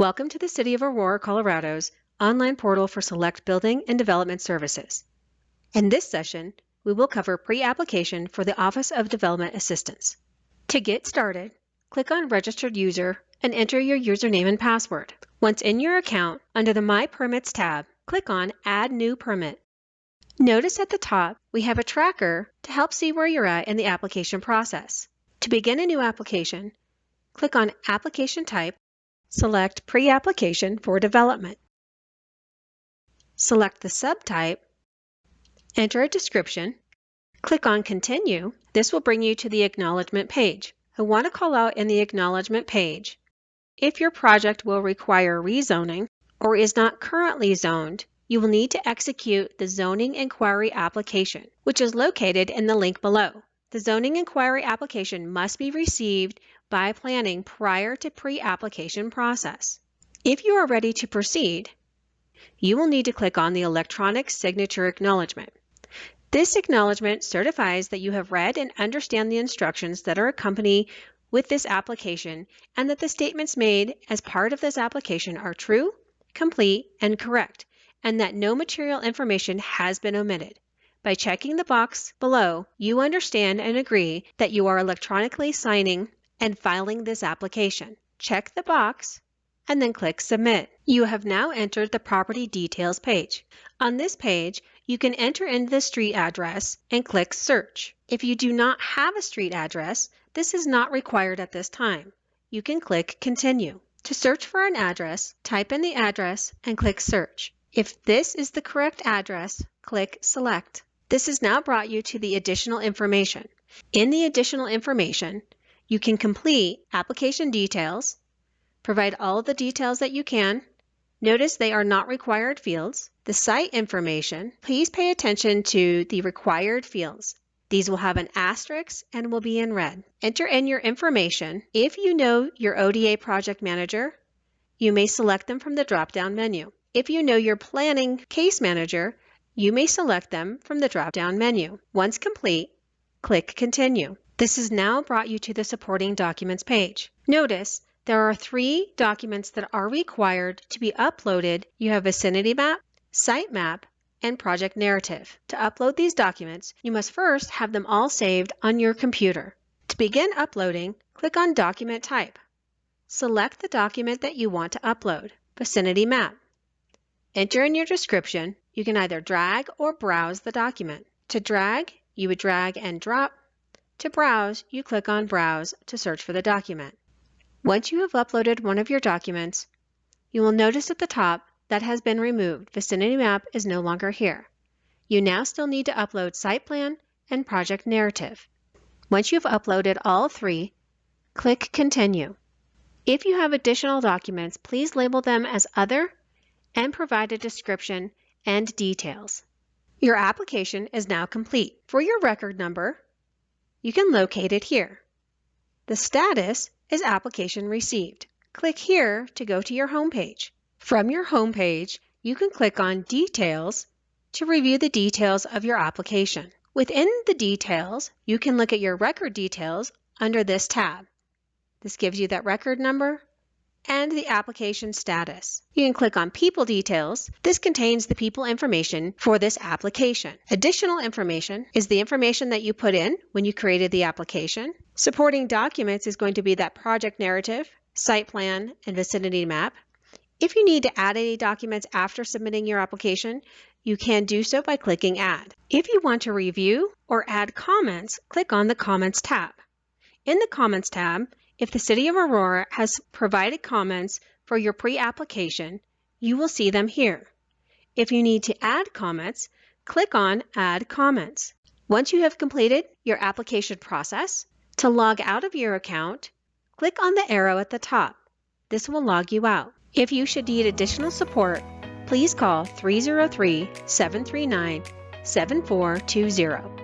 Welcome to the City of Aurora, Colorado's online portal for select building and development services. In this session, we will cover pre-application for the Office of Development Assistance. To get started, click on Registered User and enter your username and password. Once in your account, under the My Permits tab, click on Add New Permit. Notice at the top, we have a tracker to help see where you're at in the application process. To begin a new application, click on Application Type. Select Pre-application for Development. Select the subtype, enter a description, click on Continue. This will bring you to the acknowledgement page. I want to call out in the acknowledgement page, if your project will require rezoning or is not currently zoned, you will need to execute the Zoning Inquiry application, which is located in the link below. The Zoning Inquiry application must be received by planning prior to pre-application process. If you are ready to proceed, you will need to click on the Electronic Signature Acknowledgement. This acknowledgement certifies that you have read and understand the instructions that are accompanied with this application and that the statements made as part of this application are true, complete, and correct, and that no material information has been omitted. By checking the box below, you understand and agree that you are electronically signing and filing this application. Check the box and then click Submit. You have now entered the Property Details page. On this page, you can enter in the street address and click Search. If you do not have a street address, this is not required at this time. You can click Continue. To search for an address, type in the address and click Search. If this is the correct address, click Select. This has now brought you to the additional information. In the additional information, you can complete application details, provide all of the details that you can. Notice they are not required fields. The site information, please pay attention to the required fields. These will have an asterisk and will be in red. Enter in your information. If you know your ODA project manager, you may select them from the drop-down menu. If you know your planning case manager, you may select them from the drop-down menu. Once complete, click Continue. This has now brought you to the Supporting Documents page. Notice there are 3 documents that are required to be uploaded. You have Vicinity Map, Site Map, and Project Narrative. To upload these documents, you must first have them all saved on your computer. To begin uploading, click on Document Type. Select the document that you want to upload, Vicinity Map. Enter in your description. You can either drag or browse the document. To drag, you would drag and drop. To browse, you click on Browse to search for the document. Once you have uploaded one of your documents, you will notice at the top that has been removed. Vicinity Map is no longer here. You now still need to upload Site Plan and Project Narrative. Once you've uploaded all 3, click Continue. If you have additional documents, please label them as Other and provide a description and details. Your application is now complete. For your record number, you can locate it here. The status is Application Received. Click here to go to your home page. From your home page, you can click on Details to review the details of your application. Within the details, you can look at your record details under this tab. This gives you that record number and the application status. You can click on People Details. This contains the people information for this application. Additional information is the information that you put in when you created the application. Supporting documents is going to be that project narrative, site plan, and vicinity map. If you need to add any documents after submitting your application, you can do so by clicking Add. If you want to review or add comments, click on the Comments tab. In the Comments tab, if the City of Aurora has provided comments for your pre-application, you will see them here. If you need to add comments, click on Add Comments. Once you have completed your application process, to log out of your account, click on the arrow at the top. This will log you out. If you should need additional support, please call 303-739-7420.